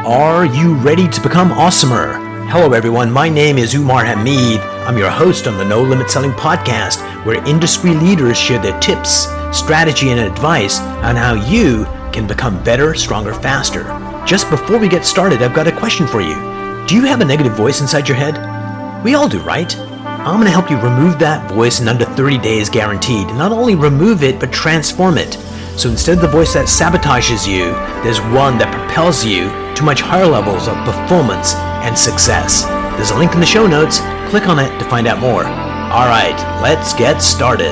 Are you ready to become awesomer? Hello everyone, my name is Umar Hamid. I'm your host on the No Limit Selling Podcast, where industry leaders share their tips, strategy, and advice on how you can become better, stronger, faster. Just before we get started, I've got a question for you. Do you have a negative voice inside your head? We all do, right? I'm going to help you remove that voice in under 30 days guaranteed. Not only remove it, but transform it. So instead of the voice that sabotages you, there's one that propels you to much higher levels of performance and success. There's a link in the show notes. Click on it to find out more. All right, let's get started.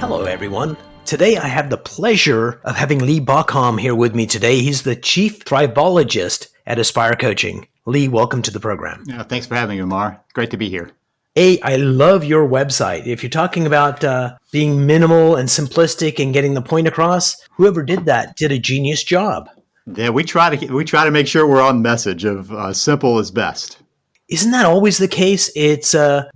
Hello, everyone. Today, I have the pleasure of having Lee Baucom here with me today. He's the Chief Thriveologist at Aspire Coaching. Lee, welcome to the program. Yeah, thanks for having me, Umar. Great to be here. Hey, I love your website. If you're talking about being minimal and simplistic and getting the point across, whoever did that did a genius job. Yeah, we try to make sure we're on message of simple is best. Isn't that always the case?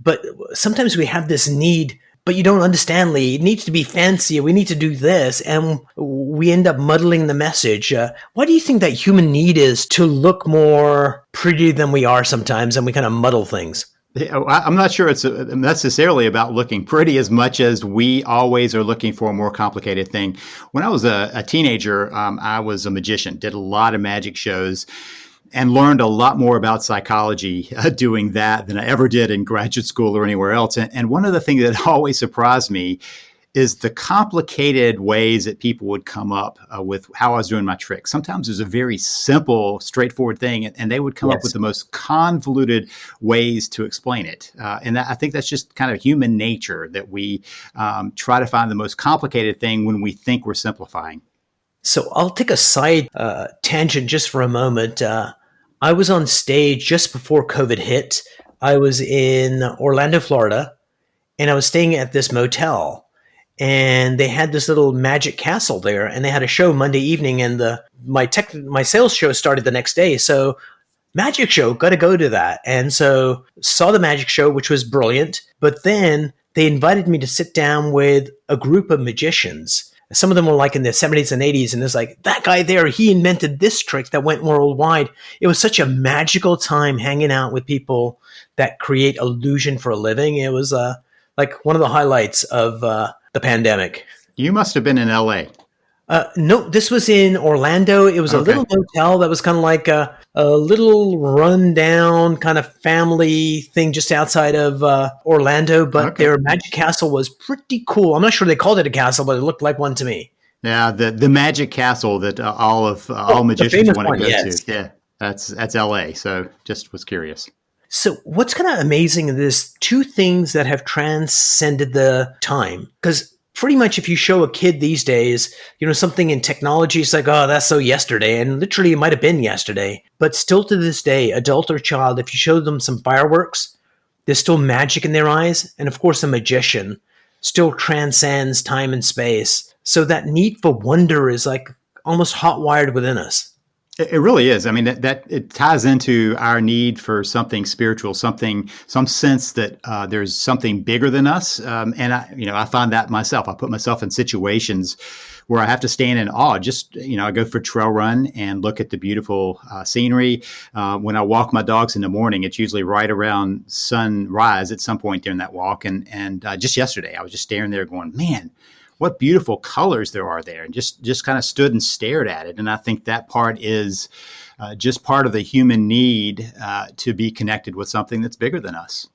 But sometimes we have this need, but you don't understand, Lee. It needs to be fancy. We need to do this, and we end up muddling the message. Why do you think that human need is to look more pretty than we are sometimes, and we kind of muddle things? I'm not sure it's necessarily about looking pretty as much as we always are looking for a more complicated thing. When I was a teenager, I was a magician, did a lot of magic shows, and learned a lot more about psychology doing that than I ever did in graduate school or anywhere else. And one of the things that always surprised me is the complicated ways that people would come up with how I was doing my tricks. Sometimes there's a very simple, straightforward thing, and they would come up with the most convoluted ways to explain it. I think that's just kind of human nature, that we try to find the most complicated thing when we think we're simplifying. So I'll take a side tangent just for a moment. I was on stage just before COVID hit. I was in Orlando, Florida, and I was staying at this motel. And they had this little magic castle there, and they had a show Monday evening, and my sales show started the next day. So magic show, got to go to that. And so saw the magic show, which was brilliant. But then they invited me to sit down with a group of magicians. Some of them were like in their 70s and 80s. And it's like, that guy there, he invented this trick that went worldwide. It was such a magical time hanging out with people that create illusion for a living. It was like one of the highlights of the pandemic. You must have been in LA. No, this was in Orlando. It was a little motel that was kind of like a little rundown kind of family thing just outside of Orlando. But their magic castle was pretty cool. I'm not sure they called it a castle, but it looked like one to me. Yeah, the magic castle that all magicians want to go to. Yeah, that's LA. So just was curious. So what's kind of amazing is there's two things that have transcended the time. Because pretty much if you show a kid these days, something in technology, it's like, oh, that's so yesterday. And literally it might have been yesterday. But still to this day, adult or child, if you show them some fireworks, there's still magic in their eyes. And of course, a magician still transcends time and space. So that need for wonder is like almost hot-wired within us. It really is. I mean, that it ties into our need for something spiritual, some sense that there's something bigger than us. And I find that myself. I put myself in situations where I have to stand in awe. Just, I go for a trail run and look at the beautiful scenery. When I walk my dogs in the morning, it's usually right around sunrise at some point during that walk. And just yesterday, I was just staring there going, man, what beautiful colors there are there, and just kind of stood and stared at it. And I think that part is just part of the human need to be connected with something that's bigger than us.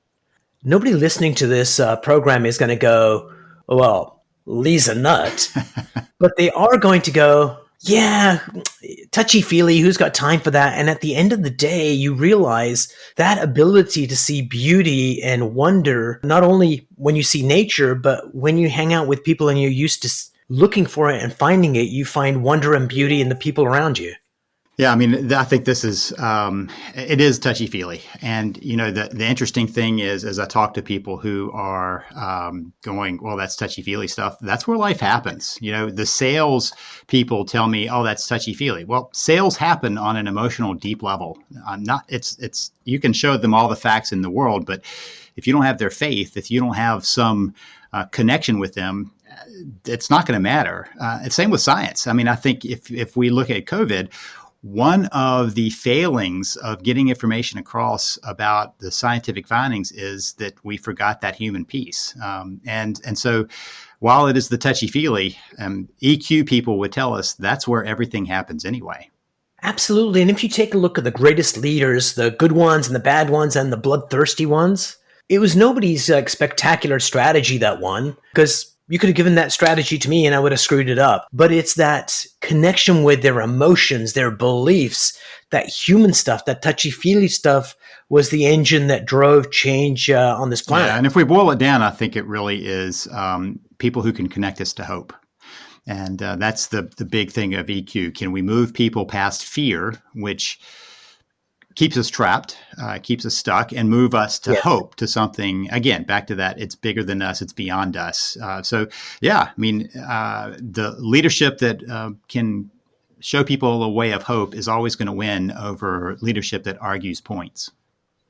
Nobody listening to this program is going to go, well, Lee's a nut, but they are going to go, yeah, touchy-feely, who's got time for that? And at the end of the day, you realize that ability to see beauty and wonder, not only when you see nature, but when you hang out with people and you're used to looking for it and finding it, you find wonder and beauty in the people around you. Yeah, I mean, I think this is, it is touchy-feely. And, the interesting thing is, as I talk to people who are going, well, that's touchy-feely stuff, that's where life happens. The sales people tell me, oh, that's touchy-feely. Well, sales happen on an emotional, deep level. You can show them all the facts in the world, but if you don't have their faith, if you don't have some connection with them, it's not going to matter. It's same with science. I mean, I think if we look at COVID, one of the failings of getting information across about the scientific findings is that we forgot that human piece. And so while it is the touchy-feely, EQ people would tell us that's where everything happens anyway. Absolutely. And if you take a look at the greatest leaders, the good ones and the bad ones and the bloodthirsty ones, it was nobody's spectacular strategy that won, because you could have given that strategy to me and I would have screwed it up. But it's that connection with their emotions, their beliefs, that human stuff, that touchy-feely stuff was the engine that drove change on this planet. Yeah, and if we boil it down, I think it really is people who can connect us to hope. And that's the big thing of EQ. Can we move people past fear, which keeps us trapped, keeps us stuck, and move us to hope, to something, again, back to that, it's bigger than us, it's beyond us. The leadership that can show people a way of hope is always going to win over leadership that argues points.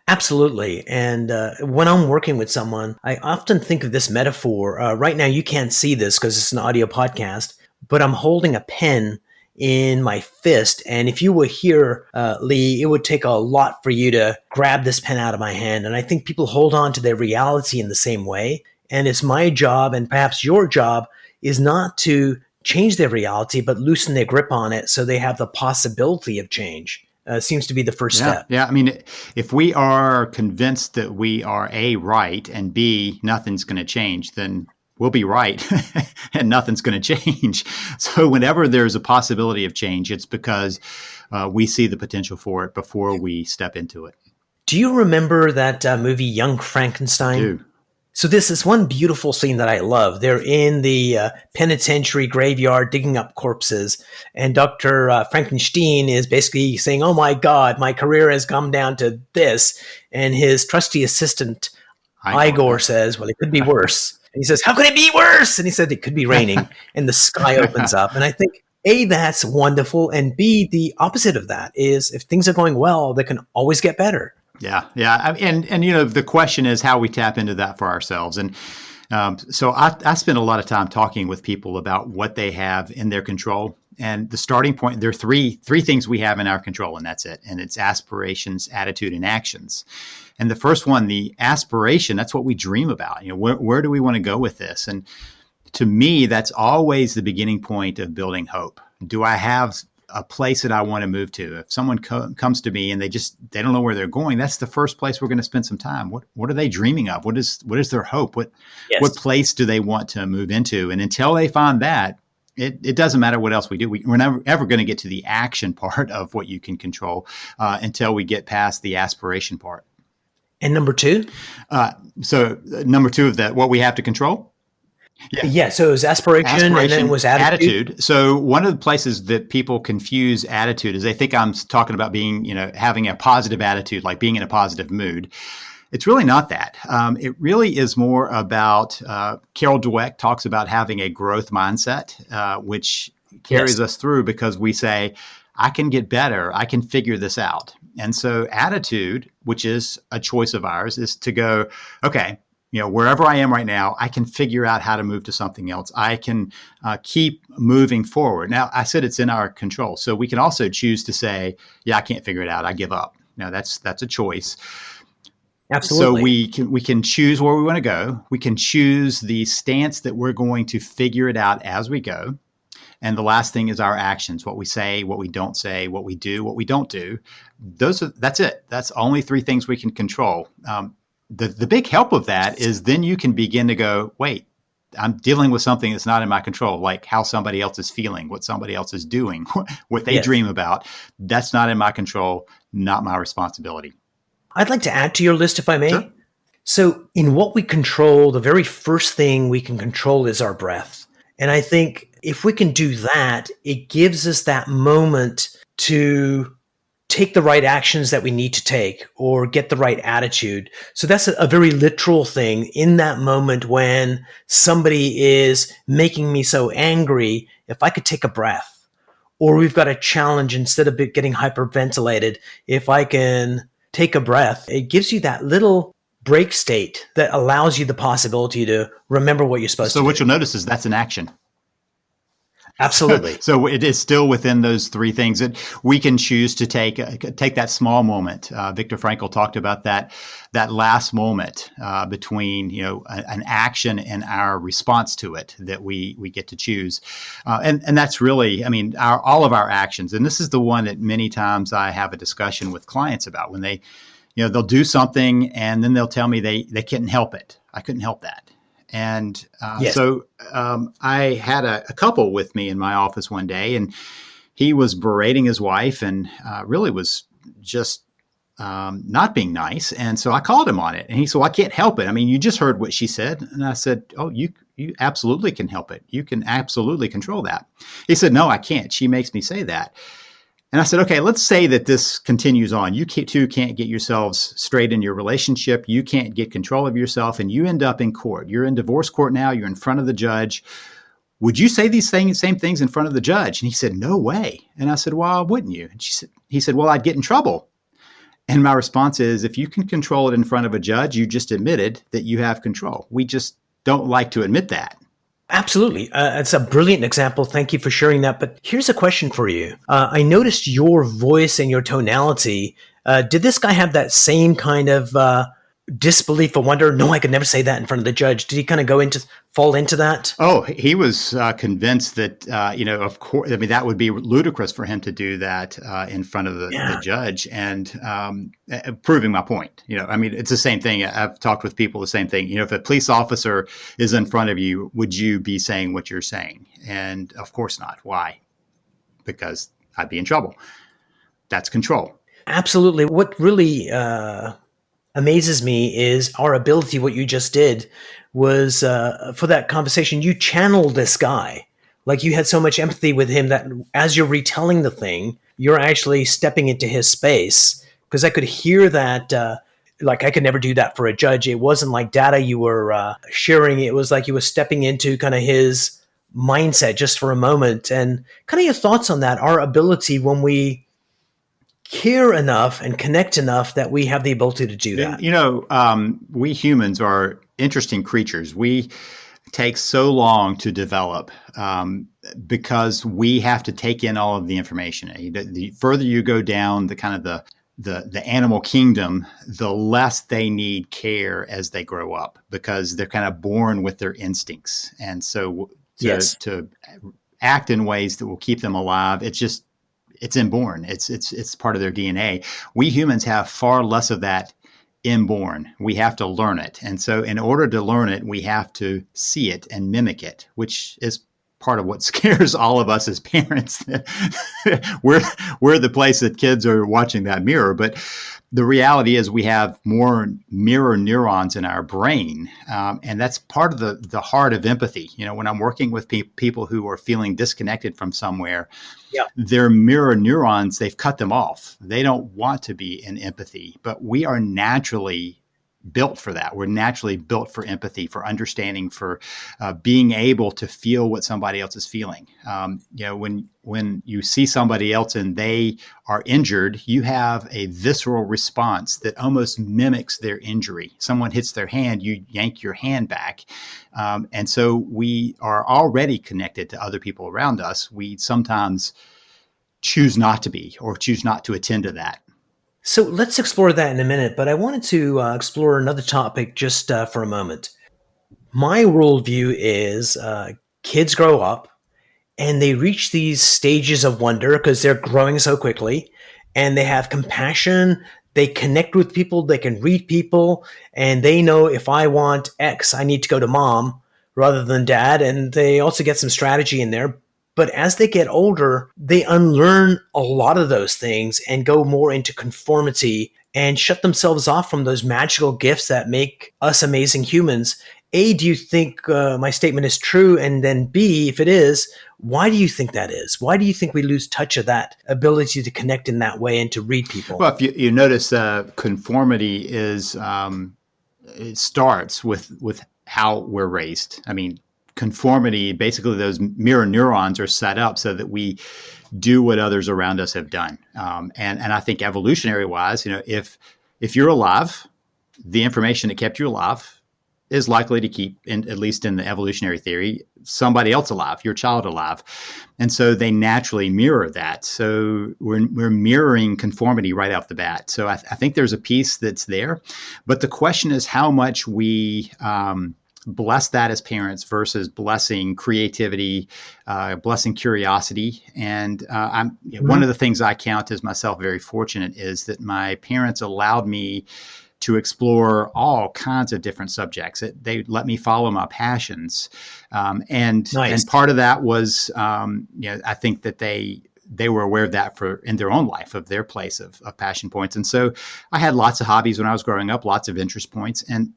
Absolutely. And when I'm working with someone, I often think of this metaphor. Right now, you can't see this because it's an audio podcast, but I'm holding a pen in my fist. And if you were here, Lee, it would take a lot for you to grab this pen out of my hand. And I think people hold on to their reality in the same way. And it's my job, and perhaps your job, is not to change their reality, but loosen their grip on it so they have the possibility of change. Seems to be the first step. Yeah. I mean, if we are convinced that we are A, right, and B, nothing's going to change, then we'll be right and nothing's going to change. So whenever there's a possibility of change, it's because we see the potential for it before we step into it. Do you remember that movie Young Frankenstein? I do. So this is one beautiful scene that I love. They're in the penitentiary graveyard digging up corpses, and Dr. Frankenstein is basically saying, "Oh my God, my career has come down to this." And his trusty assistant, Igor, says, "Well, it could be worse." And he says, "How could it be worse?" And he said, "It could be raining," and the sky opens up. And I think, A, that's wonderful, and B, the opposite of that is if things are going well, they can always get better. Yeah. And you know, the question is how we tap into that for ourselves. And so I spend a lot of time talking with people about what they have in their control. And the starting point, there are three things we have in our control, and that's it. And it's aspirations, attitude, and actions. And the first one, the aspiration, that's what we dream about. You know, where do we want to go with this? And to me, that's always the beginning point of building hope. Do I have a place that I want to move to? If someone comes to me and they don't know where they're going, that's the first place we're going to spend some time. What are they dreaming of? What is their hope? What place do they want to move into? And until they find that, it doesn't matter what else we do. We're never ever going to get to the action part of what you can control until we get past the aspiration part. And number two? So number two of that, what we have to control? Yeah, so it was aspiration and then it was attitude. So one of the places that people confuse attitude is they think I'm talking about being, having a positive attitude, like being in a positive mood. It's really not that. It really is more about, Carol Dweck talks about having a growth mindset, which carries us through because we say, I can get better. I can figure this out. And so attitude, which is a choice of ours, is to go, okay, wherever I am right now, I can figure out how to move to something else. I can keep moving forward. Now, I said it's in our control. So we can also choose to say, yeah, I can't figure it out. I give up. Now, that's a choice. Absolutely. So we can choose where we want to go. We can choose the stance that we're going to figure it out as we go. And the last thing is our actions, what we say, what we don't say, what we do, what we don't do. That's it. That's only three things we can control. The big help of that is then you can begin to go, wait, I'm dealing with something that's not in my control, like how somebody else is feeling, what somebody else is doing, what they dream about. That's not in my control, not my responsibility. I'd like to add to your list, if I may. Sure. So in what we control, the very first thing we can control is our breath. And I think if we can do that, it gives us that moment to take the right actions that we need to take or get the right attitude. So that's a very literal thing. In that moment when somebody is making me so angry, if I could take a breath, or we've got a challenge, instead of getting hyperventilated, if I can take a breath, it gives you that little break state that allows you the possibility to remember what you're supposed to do. So what you'll notice is that's an action. Absolutely. So it is still within those three things that we can choose to take that small moment. Viktor Frankl talked about that last moment between an action and our response to it that we get to choose, and that's really, I mean, all of our actions. And this is the one that many times I have a discussion with clients about when they, they'll do something and then they'll tell me they couldn't help it. I couldn't help that. And Yes. so I had a couple with me in my office one day, and he was berating his wife and really was just not being nice. And so I called him on it. And he said, well, I can't help it. I mean, you just heard what she said. And I said, oh, you absolutely can help it. You can absolutely control that. He said, no, I can't. She makes me say that. And I said, okay, let's say that this continues on. You two can't get yourselves straight in your relationship. You can't get control of yourself, and you end up in court. You're in divorce court now. You're in front of the judge. Would you say these same things in front of the judge? And he said, no way. And I said, well, wouldn't you? And he said, well, I'd get in trouble. And my response is, if you can control it in front of a judge, you just admitted that you have control. We just don't like to admit that. Absolutely. It's a brilliant example. Thank you for sharing that. But here's a question for you. I noticed your voice and your tonality. Did this guy have that same kind of disbelief or wonder? No, I could never say that in front of the judge. Did he kind of fall into that? Oh, he was convinced that, of course, I mean, that would be ludicrous for him to do that in front of the judge, and proving my point. I mean, it's the same thing. I've talked with people the same thing. If a police officer is in front of you, would you be saying what you're saying? And of course not. Why? Because I'd be in trouble. That's control. Absolutely. What really amazes me is our ability. What you just did was for that conversation, you channeled this guy. Like, you had so much empathy with him that as you're retelling the thing, you're actually stepping into his space. Because I could hear that, like, I could never do that for a judge. It wasn't like data you were sharing. It was like you were stepping into kind of his mindset just for a moment. And kind of your thoughts on that, our ability when we care enough and connect enough that we have the ability to do that. We humans are interesting creatures. We take so long to develop because we have to take in all of the information. The further you go down the kind of the animal kingdom, the less they need care as they grow up, because they're kind of born with their instincts. And so to act in ways that will keep them alive, it's inborn. It's part of their DNA. We humans have far less of that inborn. We have to learn it. And so in order to learn it, we have to see it and mimic it, which is part of what scares all of us as parents. We're the place that kids are watching that mirror. But the reality is we have more mirror neurons in our brain. And that's part of the heart of empathy. When I'm working with people who are feeling disconnected from somewhere, their mirror neurons, they've cut them off. They don't want to be in empathy, but we are naturally built for that. We're naturally built for empathy, for understanding, for being able to feel what somebody else is feeling. When you see somebody else and they are injured, you have a visceral response that almost mimics their injury. Someone hits their hand, you yank your hand back. And so we are already connected to other people around us. We sometimes choose not to be, or choose not to attend to that. So let's explore that in a minute, but I wanted to explore another topic just for a moment. My worldview is kids grow up and they reach these stages of wonder because they're growing so quickly, and they have compassion. They connect with people. They can read people, and they know if I want X, I need to go to mom rather than dad. And they also get some strategy in there. But as they get older, they unlearn a lot of those things and go more into conformity and shut themselves off from those magical gifts that make us amazing humans. A, do you think my statement is true? And then B, if it is, why do you think that is? Why do you think we lose touch of that ability to connect in that way and to read people? Well, if you notice, conformity is it starts with how we're raised. I mean, conformity, basically those mirror neurons are set up so that we do what others around us have done. And I think evolutionary wise, if you're alive, the information that kept you alive is likely to keep, at least in the evolutionary theory, somebody else alive, your child alive. And so they naturally mirror that. So we're mirroring conformity right off the bat. So I think there's a piece that's there. But the question is how much we bless that as parents versus blessing creativity, blessing curiosity. And one of the things I count as myself very fortunate is that my parents allowed me to explore all kinds of different subjects. They let me follow my passions. And part of that was, I think that they were aware of that in their own life, of their place of passion points. And so I had lots of hobbies when I was growing up, lots of interest points. And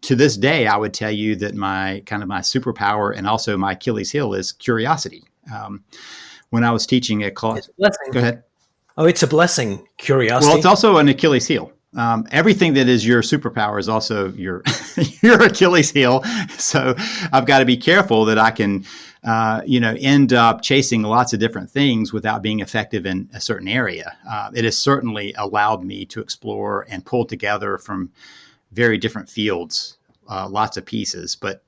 to this day, I would tell you that my superpower and also my Achilles heel is curiosity. When I was teaching a class, go ahead. Oh, it's a blessing. Curiosity. Well, it's also an Achilles heel. Everything that is your superpower is also your your Achilles heel. So I've got to be careful that I can, end up chasing lots of different things without being effective in a certain area. It has certainly allowed me to explore and pull together from very different fields, lots of pieces. But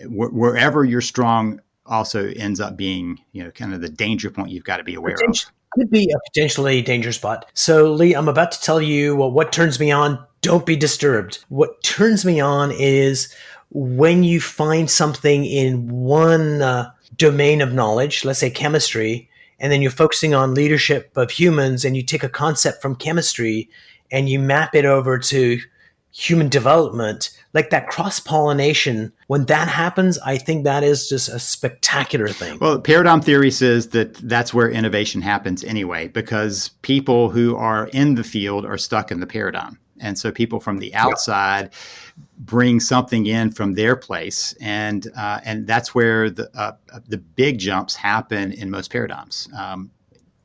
wherever you're strong also ends up being, kind of the danger point you've got to be aware of. Could be a potentially dangerous spot. So, Lee, I'm about to tell you what turns me on. Don't be disturbed. What turns me on is when you find something in one domain of knowledge, let's say chemistry, and then you're focusing on leadership of humans, and you take a concept from chemistry and you map it over to human development, like that cross-pollination. When that happens, I think that is just a spectacular thing. Well, paradigm theory says that that's where innovation happens anyway, because people who are in the field are stuck in the paradigm. And so people from the outside bring something in from their place. And that's where the big jumps happen in most paradigms.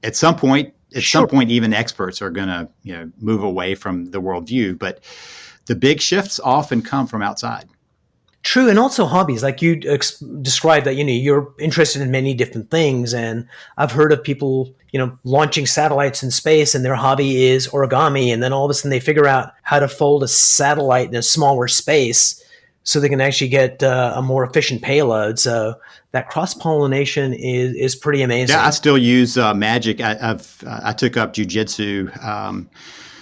At some point, even experts are going to move away from the worldview, but the big shifts often come from outside. True. And also hobbies, like you described that, you're interested in many different things. And I've heard of people, launching satellites in space and their hobby is origami. And then all of a sudden they figure out how to fold a satellite in a smaller space so they can actually get a more efficient payload. So that cross-pollination is pretty amazing. Yeah, I still use magic. I took up jujitsu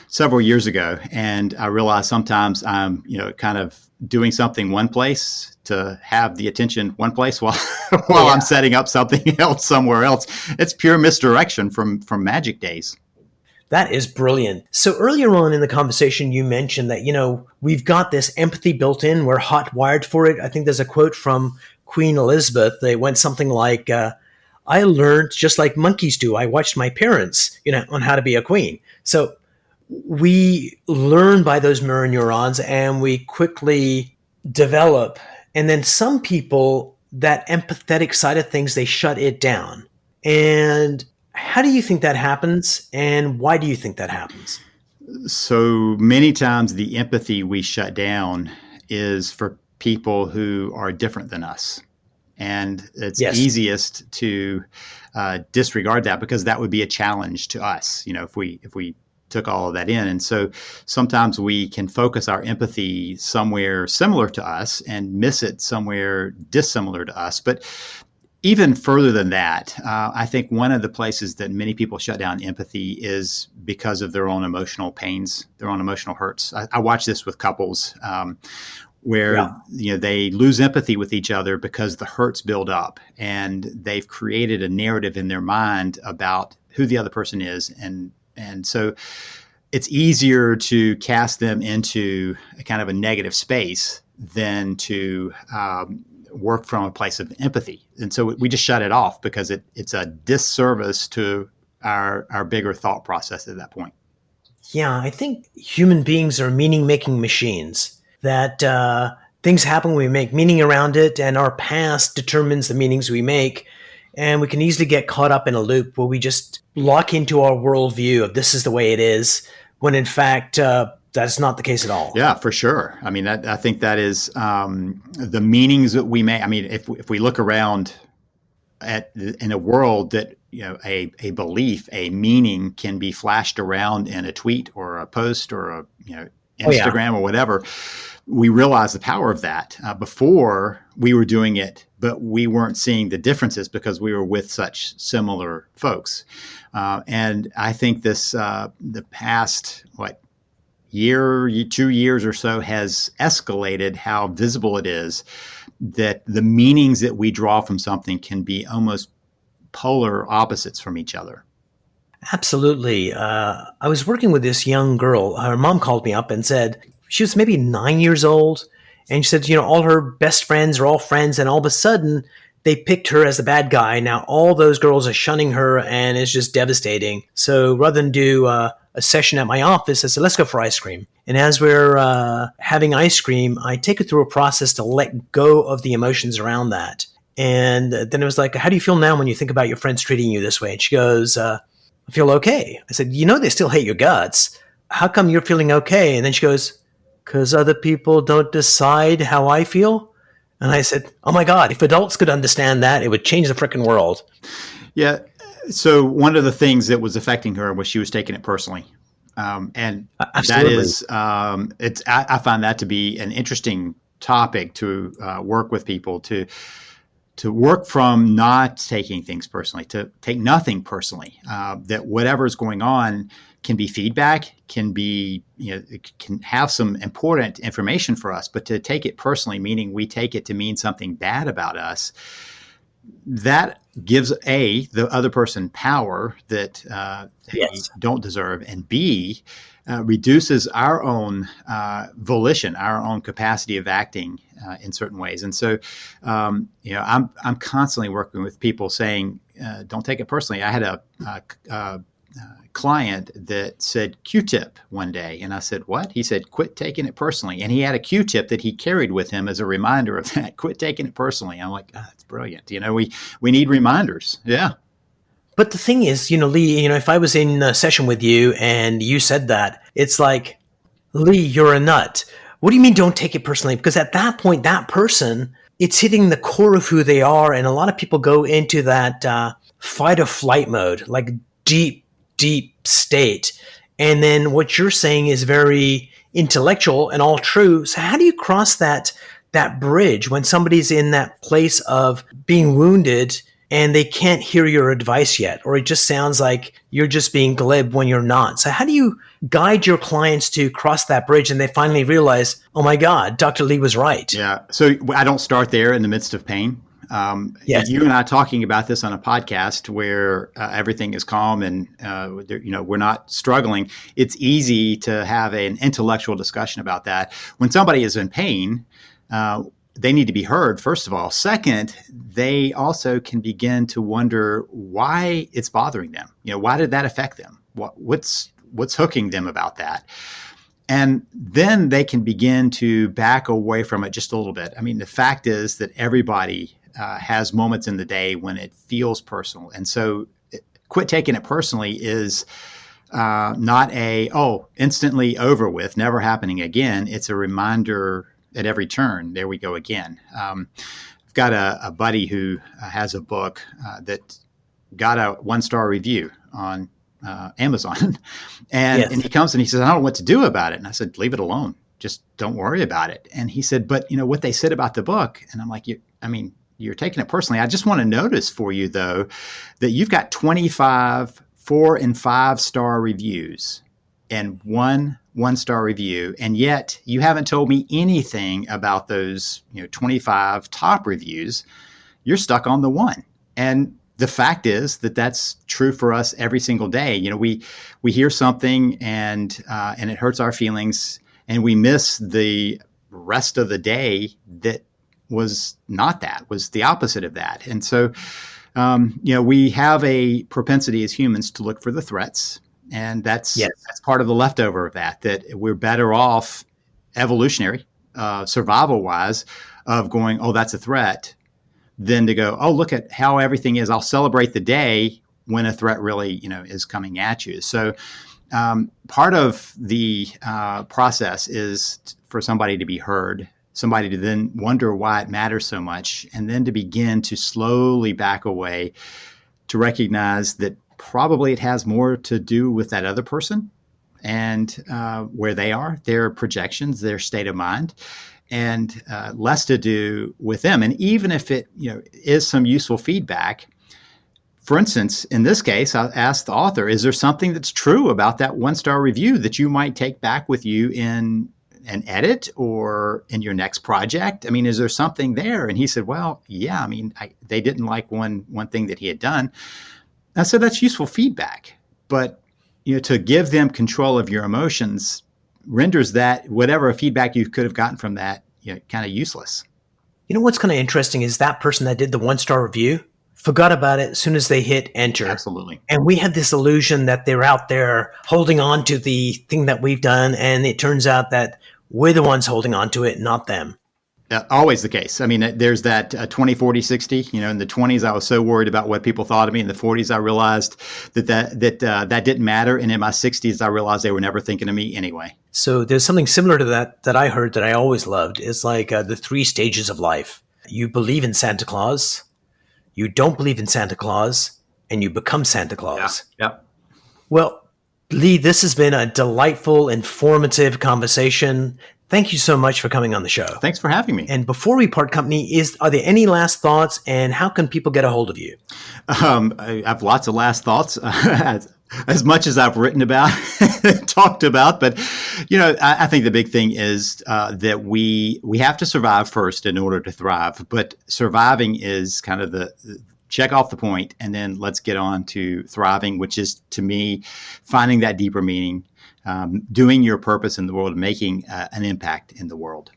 several years ago, and I realized sometimes I'm, kind of doing something one place to have the attention one place while I'm setting up something else somewhere else. It's pure misdirection from magic days. That is brilliant. So earlier on in the conversation, you mentioned that, we've got this empathy built in. We're hot wired for it. I think there's a quote from Queen Elizabeth. They went something like, I learned just like monkeys do. I watched my parents, on how to be a queen. So we learn by those mirror neurons and we quickly develop. And then some people, that empathetic side of things, they shut it down. And how do you think that happens? And why do you think that happens? So many times the empathy we shut down is for people who are different than us. And it's easiest to disregard that because that would be a challenge to us, if we took all of that in. And so sometimes we can focus our empathy somewhere similar to us and miss it somewhere dissimilar to us. But even further than that, I think one of the places that many people shut down empathy is because of their own emotional pains, their own emotional hurts. I watch this with couples where they lose empathy with each other because the hurts build up and they've created a narrative in their mind about who the other person is. And so it's easier to cast them into a kind of a negative space than to work from a place of empathy. And so we just shut it off because it's a disservice to our bigger thought process at that point. Yeah, I think human beings are meaning-making machines, that things happen, we make meaning around it, and our past determines the meanings we make. And we can easily get caught up in a loop where we just lock into our worldview of this is the way it is, when in fact, that's not the case at all. Yeah, for sure. I mean, I think that is the meanings that we make. I mean, if we look around in a world that, a belief, a meaning can be flashed around in a tweet or a post or Oh, yeah. Instagram or whatever, we realized the power of that. Before we were doing it, but we weren't seeing the differences because we were with such similar folks. And I think the past, year, 2 years or so has escalated how visible it is that the meanings that we draw from something can be almost polar opposites from each other. Absolutely. I was working with this young girl. Her mom called me up and said she was maybe 9 years old. And she said, all her best friends are all friends. And all of a sudden, they picked her as the bad guy. Now, all those girls are shunning her, and it's just devastating. So rather than do a session at my office, I said, let's go for ice cream. And as we're having ice cream, I take her through a process to let go of the emotions around that. And then it was like, how do you feel now when you think about your friends treating you this way? And she goes, I feel okay. I said, they still hate your guts. How come you're feeling okay? And then she goes, because other people don't decide how I feel. And I said, oh my God, if adults could understand that, it would change the frickin' world. Yeah. So one of the things that was affecting her was she was taking it personally. And Absolutely. that is, I find that to be an interesting topic to work with people, to work from not taking things personally, to take nothing personally, that whatever is going on can be feedback, can be, it can have some important information for us, but to take it personally, meaning we take it to mean something bad about us, that gives the other person power that they don't deserve, and B, reduces our own volition, our own capacity of acting in certain ways. And so, I'm constantly working with people saying, don't take it personally. I had a client that said Q-tip one day, and I said, what? He said, quit taking it personally. And he had a Q-tip that he carried with him as a reminder of that. Quit taking it personally. I'm like, that's brilliant. We need reminders. Yeah. But the thing is, Lee, if I was in a session with you and you said that, it's like, Lee, you're a nut. What do you mean don't take it personally? Because at that point, that person, it's hitting the core of who they are. And a lot of people go into that fight or flight mode, like deep state. And then what you're saying is very intellectual and all true. So how do you cross that bridge when somebody's in that place of being wounded and they can't hear your advice yet, or it just sounds like you're just being glib when you're not? So how do you guide your clients to cross that bridge and they finally realize, oh my God, Dr. Lee was right? Yeah. So I don't start there in the midst of pain. Yes. You and I talking about this on a podcast where everything is calm and we're not struggling. It's easy to have an intellectual discussion about that. When somebody is in pain, they need to be heard, first of all. Second, they also can begin to wonder why it's bothering them. Why did that affect them? What's hooking them about that? And then they can begin to back away from it just a little bit. I mean, the fact is that everybody has moments in the day when it feels personal. And so quit taking it personally is not instantly over with, never happening again. It's a reminder at every turn. There we go again. I've got a buddy who has a book that got a 1-star review on Amazon. And he comes and he says, I don't know what to do about it. And I said, leave it alone. Just don't worry about it. And he said, but what they said about the book. And I'm like, you're taking it personally. I just want to notice for you, though, that you've got 25 4- and 5-star reviews and one 1-star review. And yet you haven't told me anything about those 25 top reviews. You're stuck on the one. And the fact is that that's true for us every single day. We hear something and it hurts our feelings, and we miss the rest of the day that was not that, was the opposite of that. And so, we have a propensity as humans to look for the threats. And that's part of the leftover of that we're better off evolutionary, survival wise, of going, oh, that's a threat, than to go, oh, look at how everything is. I'll celebrate the day when a threat really, is coming at you. So part of the process is for somebody to be heard, somebody to then wonder why it matters so much, and then to begin to slowly back away to recognize that probably it has more to do with that other person and where they are, their projections, their state of mind, and less to do with them. And even if it is some useful feedback, for instance, in this case, I asked the author, is there something that's true about that 1-star review that you might take back with you in an edit or in your next project? I mean, is there something there? And he said, well, yeah, I mean, they didn't like one thing that he had done. I said, that's useful feedback. But, to give them control of your emotions renders that whatever feedback you could have gotten from that, kind of useless. What's kind of interesting is that person that did the 1-star review forgot about it as soon as they hit enter. Absolutely. And we had this illusion that they're out there holding on to the thing that we've done. And it turns out that we're the ones holding on to it, not them. Always the case. I mean, there's that 20, 40, 60. In the 20s, I was so worried about what people thought of me. In the 40s, I realized that didn't matter. And in my 60s, I realized they were never thinking of me anyway. So there's something similar to that I heard that I always loved. It's like the 3 stages of life. You believe in Santa Claus, you don't believe in Santa Claus, and you become Santa Claus. Yeah. Well, Lee, this has been a delightful, informative conversation. Thank you so much for coming on the show. Thanks for having me. And before we part company, are there any last thoughts, and how can people get a hold of you? I have lots of last thoughts, as much as I've written about, talked about. But, I think the big thing is that we have to survive first in order to thrive. But surviving is kind of the check off the point, and then let's get on to thriving, which is, to me, finding that deeper meaning, doing your purpose in the world, making an impact in the world.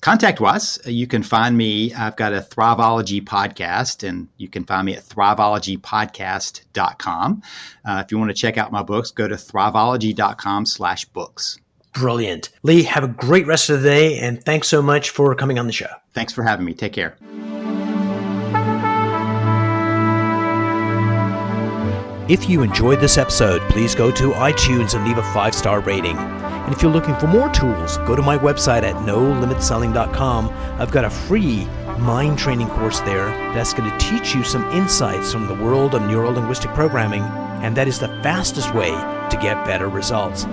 Contact-wise, you can find me. I've got a Thriveology podcast, and you can find me at thriveologypodcast.com. If you want to check out my books, go to thriveology.com/books. Brilliant. Lee, have a great rest of the day, and thanks so much for coming on the show. Thanks for having me. Take care. If you enjoyed this episode, please go to iTunes and leave a 5-star rating. And if you're looking for more tools, go to my website at nolimitselling.com. I've got a free mind training course there that's going to teach you some insights from the world of neuro-linguistic programming, and that is the fastest way to get better results.